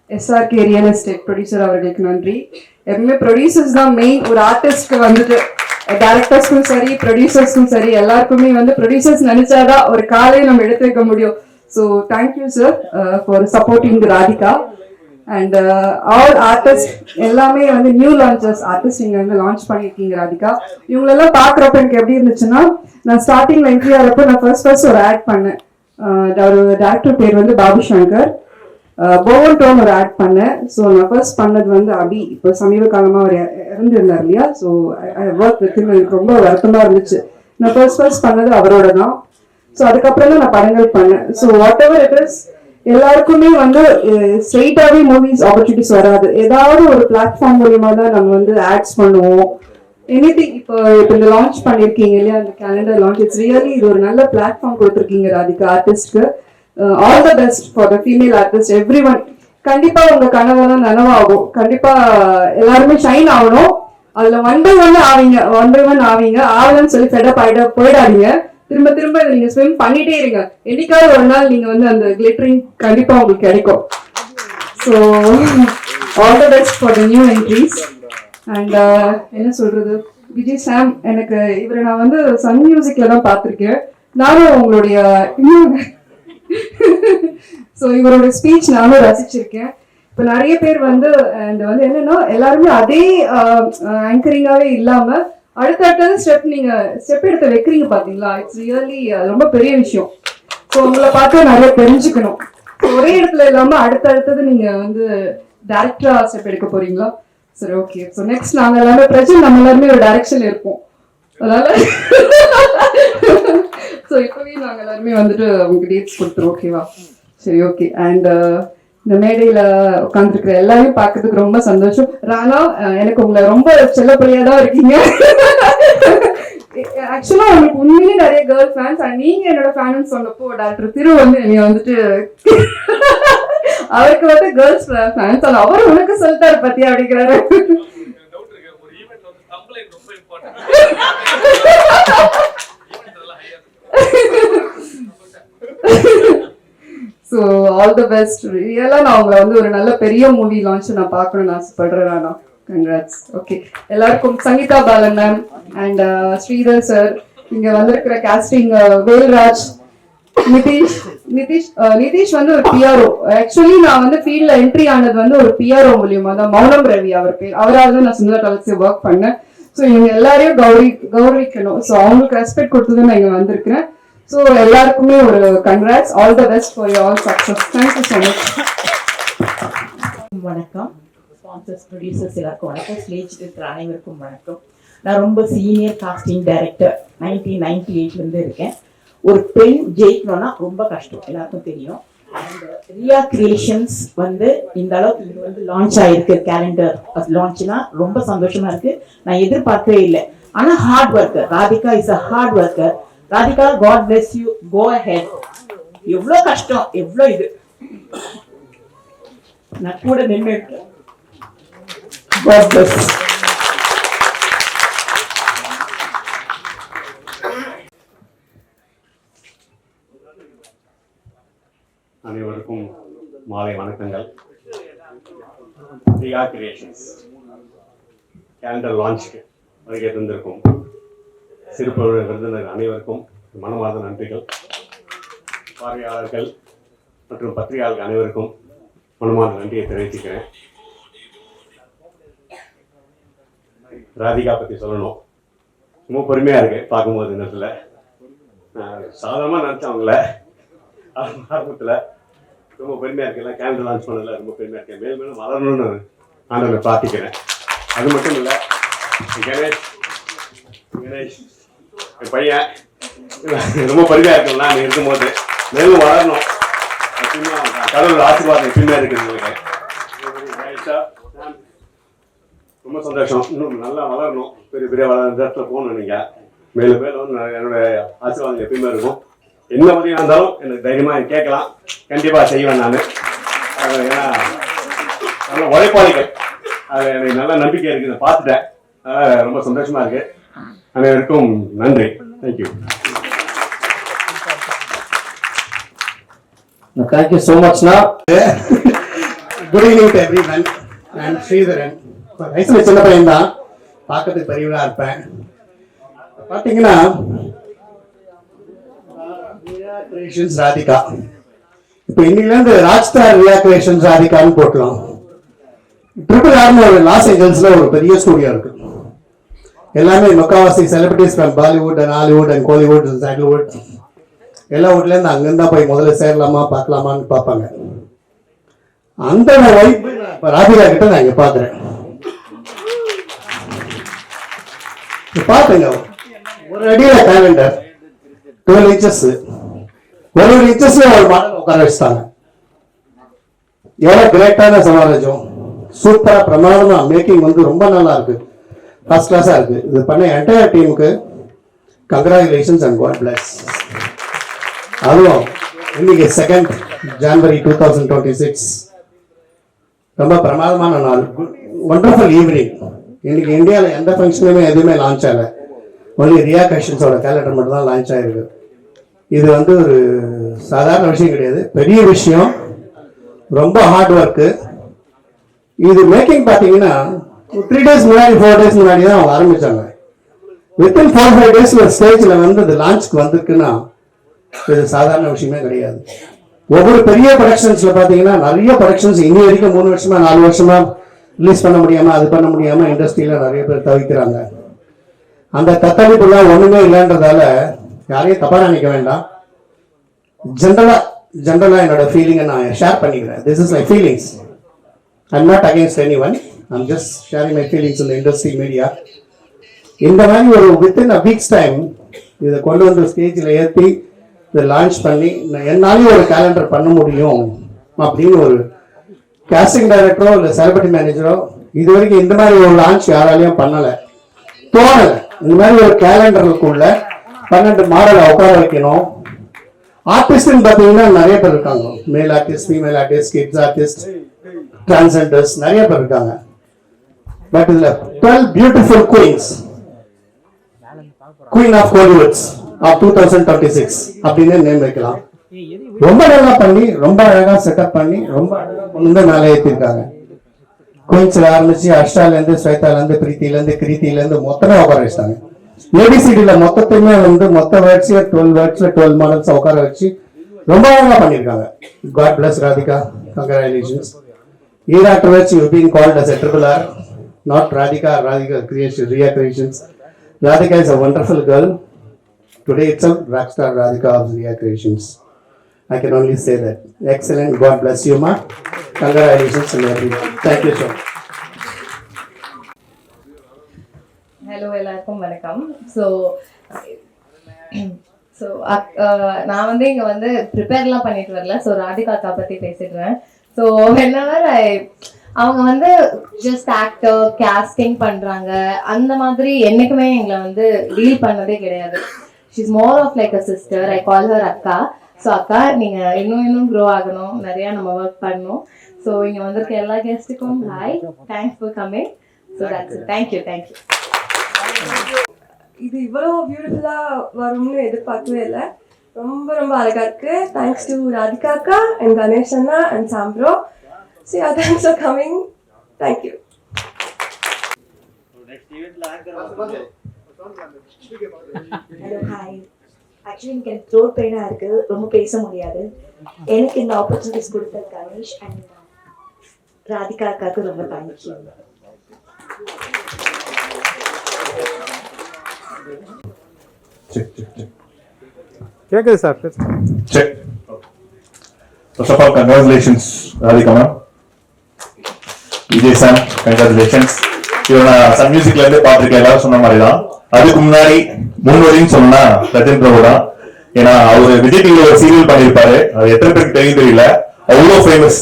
SRK real estate producer அவர்களுக்கு நன்றி. எப்பவுமே ப்ரொடியூசர்ஸ் தான் மெயின். ஒரு ஆர்டிஸ்ட்க்கு வந்துட்டு டைரக்டர்ஸ்க்கும் சரி ப்ரொடியூசர்ஸ்க்கும் சரி எல்லாருக்குமே வந்து ப்ரொடியூசர்ஸ் நினைச்சாதான் ஒரு காலையை நம்ம எடுத்து வைக்க முடியும். So thank you sir for supporting Radhika and all artist. எல்லாமே வந்து நியூ லான்ச்சஸ் ஆர்டிஸ்ட் நீங்க வந்து லான்ச் பண்ணிருக்கீங்க ராதிகா. இவங்களெல்லாம் பாக்குறப்ப எனக்கு எப்படி இருந்துச்சுன்னா, நான் ஸ்டார்டிங்ல என்ட்ரி ஆகிறப்ப நான் ஃபர்ஸ்ட் ஒரு ஆட் பண்ணேன். ஒரு டேரக்டர் பேர் வந்து பாபு சங்கர். போவன் டோன் ஒரு ஆட் பண்ணேன். ஸோ நான் ஃபர்ஸ்ட் பண்ணது வந்து அபி. இப்போ சமீப காலமா அவர் இறந்துருந்தார் இல்லையா. ஸோ ஒர்க் வித் எனக்கு ரொம்ப வருத்தமா இருந்துச்சு. நான் ஃபர்ஸ்ட் பண்ணது அவரோட தான். ஸோ அதுக்கப்புறம் தான் நான் படங்கள் பண்ணேன். So what ever it is, எல்லாருக்குமே வந்து ஸ்ட்ரெயிட்டாவே மூவிஸ் ஆப்பர்ச்சுனிட்டிஸ் வராது. ஏதாவது ஒரு பிளாட்ஃபார்ம் மூலியமா தான் நம்ம வந்து ஆட்ஸ் பண்ணுவோம். எனிதிங் இப்போ இந்த லான்ச் பண்ணிருக்கீங்க இல்லையா, அந்த கேலண்டர் லான்ச், இட்ஸ் ரியலி இது ஒரு நல்ல பிளாட்ஃபார்ம் கொடுத்துருக்கீங்க ராதிகா ஆர்டிஸ்ட்க்கு. All the best for the female artist every one. கண்டிப்பா உங்க கனவெல்லாம் நனவாகும். கண்டிப்பா எல்லாருமே ஷைன் ஆகணும். அதுல ஒன் பை ஒன் ஆவீங்க. ஆகலன்னு சொல்லி ஃபெடப் போயிடாதீங்க. திரும்ப திரும்ப நீங்க ஸ்விம் பண்ணிட்டே இருங்க. என்னைக்காவது ஒரு நாள் நீங்க வந்து அந்த கிளிட்டரிங் கண்டிப்பா உங்களுக்கு கிடைக்கும். So all the best for the new entries. And என்ன சொல்றது, விஜய் சாம், எனக்கு இவரை நான் வந்து சன் மியூசிக்ல தான் பார்த்துருக்கேன். நானும் உங்களுடைய ஸோ இவரோட ஸ்பீச் நானும் ரசிச்சிருக்கேன். இப்போ நிறைய பேர் வந்து என்னன்னா எல்லாருமே அதே ஆங்கரிங்காவே இல்லாம அடுத்தடுத்தது ஸ்டெப் எடுத்து வைக்கிறீங்க பாத்தீங்களா. இட்ஸ் ரியலி ரொம்ப பெரிய விஷயம். ஸோ உங்களை பார்த்து நிறைய தெரிஞ்சுக்கணும். ஒரே இடத்துல இல்லாம அடுத்தடுத்தது நீங்க வந்து டைரக்டரா ஸ்டெப் எடுக்க போறீங்களா? சரி, ஓகே. ஸோ நெக்ஸ்ட் நாங்க எல்லாமே பிரச்சனை நம்ம எல்லாருமே ஒரு டைரக்ஷன்ல இருப்போம். அதனால ஸோ இப்பவே நாங்க எல்லாருமே வந்துட்டு உங்களுக்கு டேட்ஸ் கொடுத்துருவோம். ஓகேவா? சரி, ஓகே. அண்ட் இந்த மேடையில உட்காந்துருக்கிற எல்லாரையும் பார்க்கறதுக்கு ரொம்ப சந்தோஷம். ராணா, எனக்கு உங்களை ரொம்ப செல்லப்பிள்ளையா தான் இருக்கீங்க. ஆக்சுவலா உங்களுக்கு உண்மையிலேயே நிறைய கேர்ள் ஃபேன்ஸ். அண்ட் நீங்க என்னோட ஃபேன் சொன்னப்போ டாக்டர் திரு வந்து நீங்க வந்துட்டு அவருக்கு வந்து கேர்ள்ஸ் ஃபேன்ஸ், ஆனா அவர் உனக்கு சொல்லிட்டாரு பத்தியா அப்படிங்கிறாரு. So all the best. ரியலா நான் உங்களை வந்து ஒரு நல்ல பெரிய மூவி லான்ச் நான் பார்க்கணும்னு ஆசைப்படுறேன். ராணா, கங்க்ராட்ஸ். ஓகே, எல்லாருக்கும் Sangeetha Balan ma'am and Sridhar sir, இங்க வந்திருக்கிற காஸ்டிங் வேல்ராஜ், நிதிஷ் வந்து ஒரு பிஆர்ஓ. ஆக்சுவலி நான் வந்து ஃபீல்ட்ல என்ட்ரி ஆனது வந்து ஒரு பிஆர்ஓ மூலியமா தான். மௌனம் ரவி அவர் பேர். அவரால் தான் நான் சுந்தர் டாலர்ஸ் ஒர்க் பண்ணேன். ஸோ இவங்க எல்லாரையும் கௌரவிக்கணும். ஸோ அவங்களுக்கு ரெஸ்பெக்ட் கொடுத்தது நான் இங்க வந்திருக்கிறேன். ஸோ எல்லாருக்குமே ஒரு congrats, all the best for your all success. Thank you so much. வணக்கம். ஸ்பான்சர்ஸ், ப்ரொடியூசர்ஸ் எல்லாருக்கும் வணக்கம். ஸ்டேஜ் இருக்கிற அனைவருக்கும் வணக்கம். நான் ரொம்ப சீனியர் காஸ்டிங் டைரக்டர் 1998 இருக்கேன். ஒரு பெண் ஜெயிக்கணும்னா ரொம்ப கஷ்டம், எல்லாருக்கும் தெரியும். அண்ட் ரியா கிரியேஷன்ஸ் இந்த அளவுக்கு இது லான்ச் ஆயிருக்கு. கேலண்டர் லான்ச்னா ரொம்ப சந்தோஷமா இருக்கு. நான் எதிர்பார்க்கவே இல்லை. ஆனா hard worker Radhika is a hard worker. Radhika, God bless you, go ahead. எவ்வளோ கஷ்டம், எவ்வளோ இது, நான் கூட நின்று இருக்கேன். God bless. அனைவருக்கும் மாலை வணக்கங்கள். ரியா கிரியேஷன்ஸ் கேலண்டர் லான்ச்சுக்கு வருகை தந்திருக்கும் சிறப்பு விருந்தினர் அனைவருக்கும் மனமார்ந்த நன்றிகள். பார்வையாளர்கள் மற்றும் பத்திரிகையாளர்கள் அனைவருக்கும் மனமார்ந்த நன்றியை தெரிவிச்சுக்கிறேன். ராதிகா பற்றி சொல்லணும், ரொம்ப பெருமையாக இருக்கு பார்க்கும்போது. இந்த இடத்துல சாதாரணமாக நினச்சவங்கள ஆரம்பத்தில் ரொம்ப பெருமையாக இருக்குல்ல, கேலண்டர் லான்ச் பண்ணதில் ரொம்ப பெருமையாக இருக்கேன். மேலும் மேலும் வளரணும்னு ஆண்டவனை பிரார்த்திக்கிறேன். அது மட்டும் இல்லை, கணேஷ் என் பையன் ரொம்ப பெருமையாக இருக்குல்ல, நீ இருக்கும்போது மேலும் வளரணும். கடவுள் ஆசீர்வாதம் எப்பயுமே இருக்குது. ரொம்ப சந்தோஷம். இன்னும் நல்லா வளரணும், பெரிய பெரிய இடத்துல போகணும். நீங்கள் மேலும் மேலும் என்னோட ஆசீர்வாதம் எப்பயுமே இருக்கும். என்ன உதவியாக இருந்தாலும் எனக்கு தைரியமாக கேட்கலாம், கண்டிப்பாக செய்வேன் நான். ஏன்னா நல்ல உழைப்பாளிகள், அது எனக்கு நல்ல நம்பிக்கை இருக்குது, நான் பார்த்துட்டேன். அதனால் ரொம்ப சந்தோஷமாக இருக்கு. அனைவருக்கும் நன்றி. தேங்க்யூ. தேங்க்யூ ஸோ மச்னா. Good evening to everyone. நான் ஸ்ரீதரன். வயசுல சின்ன பையன் தான், பார்க்கறதுக்கு பெரியவராக இருப்பேன். பார்த்தீங்கன்னா கிரியேஷன்ஸ் ராதிகா, இப்போ இன்னிலேருந்து ராஜ்ஸ்டார் ரியா கிரியேஷன்ஸ் ராதிகான்னு போட்டலாம். RRR ஒரு லாஸ் ஏஞ்சல்ஸ்ல ஒரு பெரிய ஸ்டூடியோ இருக்கு. எல்லாமே முக்காவாசி celebrities from Bollywood and Hollywood and Kollywood and sandalwood எல்லா வீட்லேருந்து அங்கேருந்தா போய் முதல்ல சேரலாமா பார்க்கலாமான்னு பார்ப்பாங்க. அந்த வைப்பு இப்போ ராதிகா கிட்ட நான் இங்கே பார்க்குறேன். பார்த்துங்க, ஒரு அடியில கேலண்டர் 12 inches, ஒரு இன்ச்சஸ்ல ஒரு மாடல் உட்கார வச்சுட்டாங்க. எவ்வளவு கிரேட்டான சமாராஜம், சூப்பரா பிரமாதமா மேக்கிங் ரொம்ப நல்லா இருக்கு, ஃபர்ஸ்ட் கிளாஸா இருக்கு. இது பண்ண என்டையர் டீமுக்கு கங்க்ராச்சுலேஷன்ஸ் அண்ட் காட் பிளஸ். அதுவும் இன்னைக்கு 2nd January 2026 ரொம்ப பிரமாதமான நாள், ஒண்டர்ஃபுல் ஈவினிங். இன்னைக்கு இந்தியாவில் எந்த ஃபங்க்ஷனுமே எதுவுமே லான்ச் ஆகல, ஒன்லி ரியா கிரியேஷன்ஸோட கேலண்டர் மட்டும் தான் லான்ச் ஆயிருக்கு. இது ஒரு சாதாரண விஷயம் கிடையாது, பெரிய விஷயம், ரொம்ப ஹார்ட் ஒர்க்கு. இது மேக்கிங் பார்த்தீங்கன்னா 3 days முன்னாடி 4 days முன்னாடி தான் அவங்க ஆரம்பிச்சாங்க. வித்தின் 4-5 days ஸ்டேஜில் இது லான்ச்சுக்கு வந்திருக்குன்னா இது சாதாரண விஷயமே கிடையாது. ஒவ்வொரு பெரிய ப்ரொடக்ஷன்ஸ்ல பார்த்தீங்கன்னா நிறைய ப்ரொடக்ஷன்ஸ் இன்னி வரைக்கும் 3 வருஷமா 4 வருஷமா ரிலீஸ் பண்ண முடியாம, அது பண்ண முடியாம இண்டஸ்ட்ரியில நிறைய பேர் தவிக்கிறாங்க. அந்த தத்தளிப்புலாம் ஒண்ணுமே இல்லைன்றதால யாரையும் தப்பா நினைக்க வேண்டாம். ஜென்ரலா என்னோட ஃபீலிங்கை நான் ஷேர் பண்ணிக்கிறேன். This is my feelings. I'm not against any one, I'm just sharing my feelings in industry media. இந்த மாதிரி ஒரு வித்தின் அ வீக்ஸ் டைம் இதை கொண்டு வந்து ஸ்டேஜில் ஏற்றி இதை லான்ச் பண்ணி என்னாலையும் ஒரு கேலண்டர் பண்ண முடியும் அப்படின்னு ஒரு காஸ்டிங் டைரக்டரோ இல்லை செலிபிரிட்டி மேனேஜரோ இது வரைக்கும் இந்த மாதிரி ஒரு லான்ச் யாராலையும் பண்ணலை, தோணலை. இந்த மாதிரி ஒரு கேலண்டருக்குள்ள 12 மாடலை உட்கார வைக்கணும். ஆர்டிஸ்ட்னு பார்த்தீங்கன்னா நிறைய பேர் இருக்காங்க, male artist, female artist, kids artist, transgenders நிறைய பேர் இருக்காங்க. பட் இதுல 12 beautiful queens, queen of Kollywoods of 2026 அப்படின்னு நேம் வைக்கலாம். ரொம்ப நல்லா பண்ணி, ரொம்ப அழகா செட்டப் பண்ணி, ரொம்ப அழகா கொண்டு மேலே ஏற்றிருக்காங்க. குயின்ஸ்ல ஆரம்பிச்சு அஷ்டாலேருந்து, ஸ்வேதாலேருந்து, பிரீத்திலேருந்து, கிருத்திலேருந்து மொத்தமே உட்கார வச்சிட்டாங்க. ஏபிசிடியில மொத்தத்தையுமே மொத்த வேர்ட்ஸ்ல 12 வேர்ட்ஸ்ல 12 மாடல்ஸ் உட்கார வச்சு ரொம்ப அழகா பண்ணியிருக்காங்க. God bless Radhika, congratulations. Year after which you've been called as a RRR, not Radhika Creation, Ria Creations. Radhika is a wonderful girl. today itself, Rockstar Radhika of Riya Creations. I can only say that. Excellent. God bless you, ma. Congratulations and everyone. Thank you so much. Hello எல்லாருக்கும் வணக்கம். So நான் வந்து இங்கே வந்து ப்ரிப்பேர்லாம் பண்ணிட்டு வரல. So Radhika அக்கா பற்றி பேசிடுவேன். ஸோ வென்னவர் அவங்க வந்து ஜஸ்ட் ஆக்டர் கேஸ்டிங் பண்ணுறாங்க அந்த மாதிரி என்றைக்குமே எங்களை வந்து டீல் பண்ணதே கிடையாது. She is more of like a sister. I call her அக்கா. ஸோ அக்கா நீங்கள் இன்னும் க்ரோ ஆகணும், நிறையா நம்ம ஒர்க் பண்ணணும். ஸோ இங்கே வந்திருக்க எல்லா கெஸ்ட்டுக்கும் hi, thanks for coming. So that's it. Thank you. இது இவ்வளோ பியூட்டிஃபுல்லாக வரும்னு எதிர்பார்க்கவே இல்லை. ரொம்ப ரொம்ப அழகா இருக்கு. தேங்க்ஸ் டு ராதிகா அக்கா அண்ட் கணேஷ் அண்ணா and Sam bro. So thanks for coming. Thank you. Hello hi. Actually எனக்கு த்ரோட் பெயினாக இருக்குது, ரொம்ப பேச முடியாது. எனக்கு இந்த ஆப்பர்ச்சுனிட்டிஸ் கொடுத்த கணேஷ் அண்ட் ராதிகா அக்காவுக்கு ரொம்ப தேங்க்யூ. கேட்குது sir. Check. First of all, congratulations, Radhika ma'am. Vijay Sam, congratulations. இவரை நான் சன் மியூசிக்ல இருந்து பார்த்துருக்கேன், எல்லாரும் சொன்ன மாதிரி தான். அதுக்கு முன்னாடி முன்வரையும் சொன்னா ரஜன் பிரபு தான். ஏன்னா அவரு விஜய் டிவில ஒரு சீரியல் பண்ணியிருப்பாரு, அது எத்தனை பேருக்கு தெரியும் தெரியல, அவ்வளோ ஃபேமஸ்.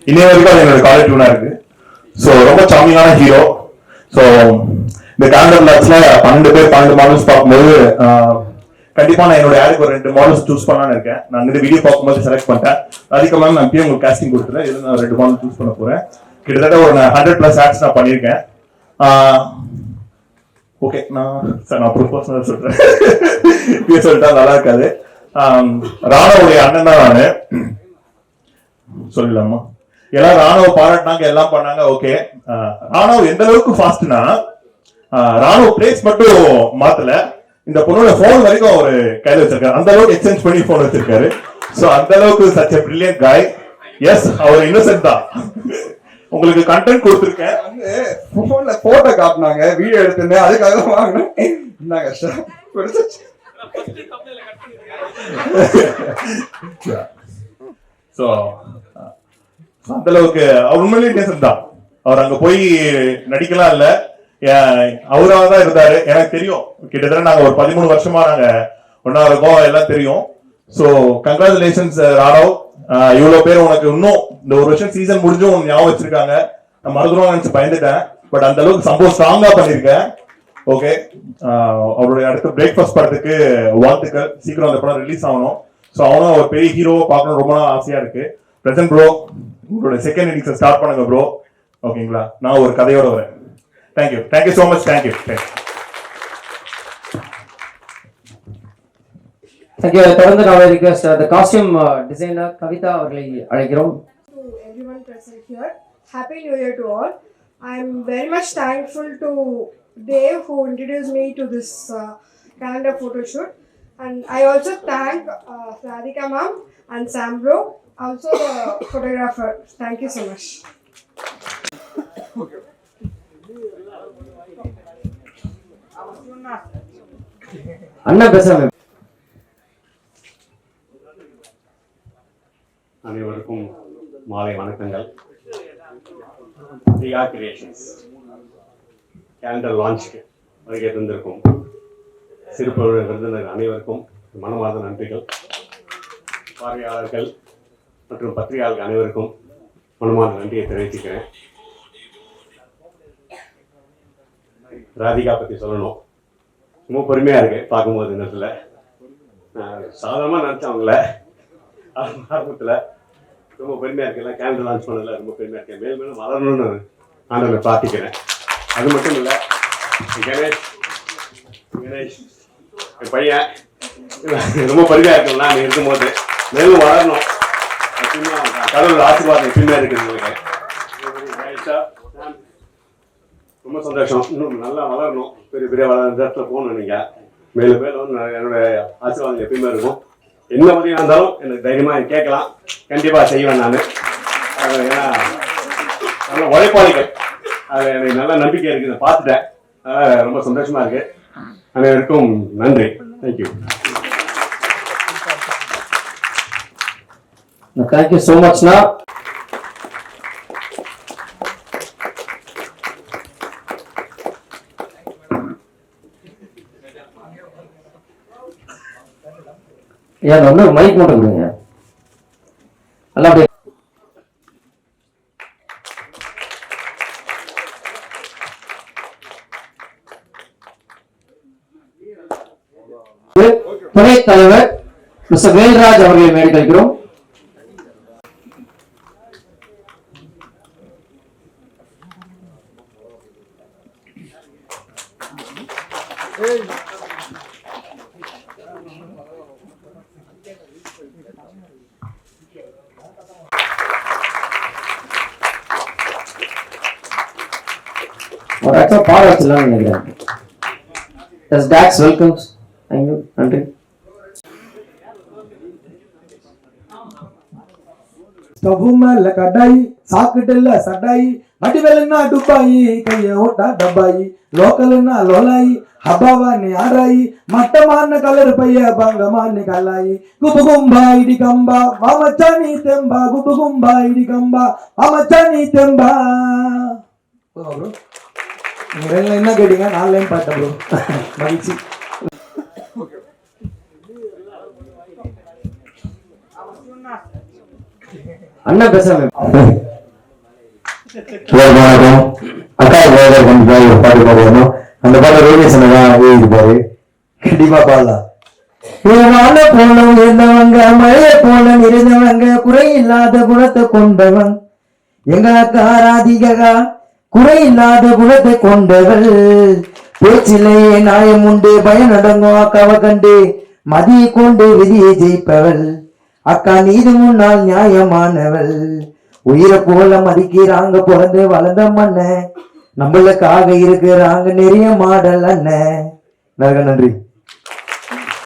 இன்னைய வரைக்கும் அது என்னோட காலேஜ் டியூனா இருக்கு. ஸோ ரொம்ப சாமிங்கான ஹீரோ. ஸோ இந்த கேலண்டர் லாட்ஸ்ல 12 பேர் 12 மாடல்ஸ் பார்க்கும்போது கண்டிப்பா நான் என்னோட ஆடுக்கு ஒரு 2 மாடல்ஸ் சூஸ் பண்ணலான்னு இருக்கேன். நான் இந்த வீடியோ பார்க்கும்போது செலக்ட் பண்ணிட்டேன். அதுக்கு மேலே நான் இப்பயும் உங்களுக்கு காஸ்டிங் கொடுத்துறேன். இதுல நான் 2 மாடல் சூஸ் பண்ண போறேன். கிட்டத்தட்ட ஒரு 100+ ஆட்ஸ் நான் பண்ணியிருக்கேன். ஓகே, நான் ப்ரொபோசனல் சொல்றேன். சொல்லிட்டா நல்லா இருக்காது. ராணுவுடைய அண்ணன் தான் நானு. சொல்லலாமா? எல்லாம் ராணுவ பாராட்டினாங்க, எல்லாம் பண்ணாங்க. ஓகே, ராணுவ எந்த அளவுக்கு ஃபாஸ்ட்னா ராணுவ பிளேஸ் மட்டும் மாத்தல, இந்த பொண்ணோட போன் வரைக்கும் அவரு கையில வச்சிருக்காரு. அந்த அளவுக்கு எக்ஸ்சேஞ்ச் பண்ணி போன் வச்சிருக்காரு. சோ அந்த அளவுக்கு சச் எ பிரில்லியன்ட் காய். எஸ், அவர் இன்னோசென்ட் தான். உங்களுக்கு கண்டென்ட் கொடுத்துருக்கேன். போன்ல போட்டோ காட்டினாங்க, வீடியோ எடுத்திருந்தேன், அதுக்காக வாங்கினேன். என்னங்க சோ அந்த அளவுக்கு அவர் உண்மையிலேயே இன்னோசென்ட் தான். அவர் அங்க போய் நடிக்கலாம் இல்ல, அவராக தான் இருந்தாரு. எனக்கு தெரியும், கிட்டத்தட்ட நாங்க ஒரு 13 வருஷமா நாங்க ஒன்னா இருக்கோம், எல்லாம் தெரியும். So congratulations Raanav. இவ்வளவு பேர் உனக்கு இன்னும் இந்த ஒரு வருஷம் சீசன் முடிஞ்சும் உனக்கு ஞாபகம் வச்சிருக்காங்க. நான் மறந்துடுவாங்க நினைச்சு பயந்துட்டேன். பட் அந்த அளவுக்கு சம்பவம் ஸ்ட்ராங்கா பண்ணிருக்கேன். ஓகே, அவருடைய அடுத்த பிரேக்ஃபாஸ்ட் படத்துக்கு வாழ்த்துக்கள். சீக்கிரம் அந்த படம் ரிலீஸ் ஆகணும். ஸோ அவனும் ஒரு பெரிய ஹீரோவை பார்க்கணும் ரொம்ப நாள் ஆசையா இருக்கு. பிரசன்ட் ப்ரோ, உங்களோட செகண்ட் இன்னிங்ஸை ஸ்டார்ட் பண்ணுங்க ப்ரோ. ஓகேங்களா? நான் ஒரு கதையோட வரேன். Thank you. Thank you so much. Thank you. Thank you. தொடர்ந்து நான் request the costume designer Kavitha அவர்களை அழைக்கிறோம். To everyone present here, happy new year to all. I'm very much thankful to Dave who introduced me to this calendar photo shoot, and I also thank Radhika ma'am and Sam bro, also the photographer. Thank you so much. அண்ணா பேசுறாங்க. அனைவருக்கும் மாலை வணக்கங்கள். Riya creations calendar லான்ச்சுக்கு வருகை தந்திருக்கும் சிறப்பு விருந்தினர் அனைவருக்கும் மனமார்ந்த நன்றிகள். பார்வையாளர்கள் மற்றும் பத்திரிகையாளர்கள் அனைவருக்கும் மனமார்ந்த நன்றியை தெரிவிச்சுக்கிறேன். ராதிகா பற்றி சொல்லணும், ரொம்ப பெருமையாக இருக்குது பார்க்கும்போது. இந்த இடத்துல சாதாரணமாக நினச்சேன் அவங்கள ஆரம்பத்தில். ரொம்ப பெருமையாக இருக்கு. எல்லாம் கேலண்டர் லான்ச் பண்ணதில் ரொம்ப பெருமையாக இருக்கேன். மேலும் மேலும் வளரணும்னு ஆண்டவனை பிரார்த்திக்கிறேன். அது மட்டும் இல்லை, கணேஷ் என் பையன் ரொம்ப பெருமையாக இருக்குங்களா நீ இருக்கும்போது. மேலும் வளரணும், கடவுள் ஆசீர்வாதம் எப்பயுமே இருக்குது உங்களுக்கு. ரொம்ப சந்தோஷம். இன்னும் நல்லா வளரணும், பெரிய பெரிய இடத்துல போகணும். நீங்கள் மேலும் மேலும் என்னோட ஆசீர்வாதம் எப்பயுமே இருக்கும். என்ன பற்றி இருந்தாலும் எனக்கு தைரியமாக கேட்கலாம், கண்டிப்பாக செய்வேன் நான். ஏன்னா நல்ல உழைப்பாளிகள், அது எனக்கு நல்ல நம்பிக்கை இருக்குது, பார்த்துட்டேன். அதனால் ரொம்ப சந்தோஷமாக இருக்குது. அனைவருக்கும் நன்றி. தேங்க்யூ. தேங்க்யூ ஸோ மச்ண்ணா. ஏன் வந்து மைக் மட்டும் கொடுங்க. நல்லா அப்படியே துணைத் தலைவர் மிஸ்டர் வேல்ராஜ் அவர்களை மேடை கழிக்கிறோம். ஒரு ஆக்சுவலா பாட வச்சிடலாம்னு நினைக்கிறேன். வெல்கம்ஸ். தேங்க்யூ, நன்றி. ஸ்டவ் மேல கடாயி, சாக்கிட்டுல சடாயி, மடிவெல்னா டுப்பாயி, கைய ஓட்டா டப்பாயி, லோக்கல்னா லோலாயி, ஹபாவானி ஆராயி, மட்டமான கலர் பைய பங்கமானி கலாயி, குபு கும்பா இடி கம்பா மாமச்சானி தெம்பா, குபு கும்பா இடி கம்பா மாமச்சானி தெம்பா. நீங்க 2 லைன் தான் கேட்டீங்க, 4 லைன் பார்த்தேன் ப்ரோ. மகிழ்ச்சி. அண்ணா பேசுறாங்க. அக்கா கண்டிப்பா ஒரு பாட்டு பாடுவோம். அந்த பாட்டு ரேடியேஷன் தான் எழுதிருப்பாரு. கண்டிப்பா பாடலாம். வாழ போல உயர்ந்தவங்க, மழைய போல நிறைந்தவங்க, குறையில்லாத குணத்தை கொண்டவன் எங்க அக்கா ராதிகா, குறையில்லாத குணத்தை கொண்டவள். பேச்சிலேயே நியாயம் உண்டு, பயம் நடங்கும் அக்காவை கண்டு, மதியை கொண்டு விதியை ஜெயிப்பவள். அக்கா நீதி முன்னால் நியாயமானவள். உயிரை போல மதிக்கிறாங்க பிறந்து வளர்ந்த மண்ண, நம்மளுக்காக இருக்கிறாங்க நிறைய மாடல் அண்ணன். நன்றி.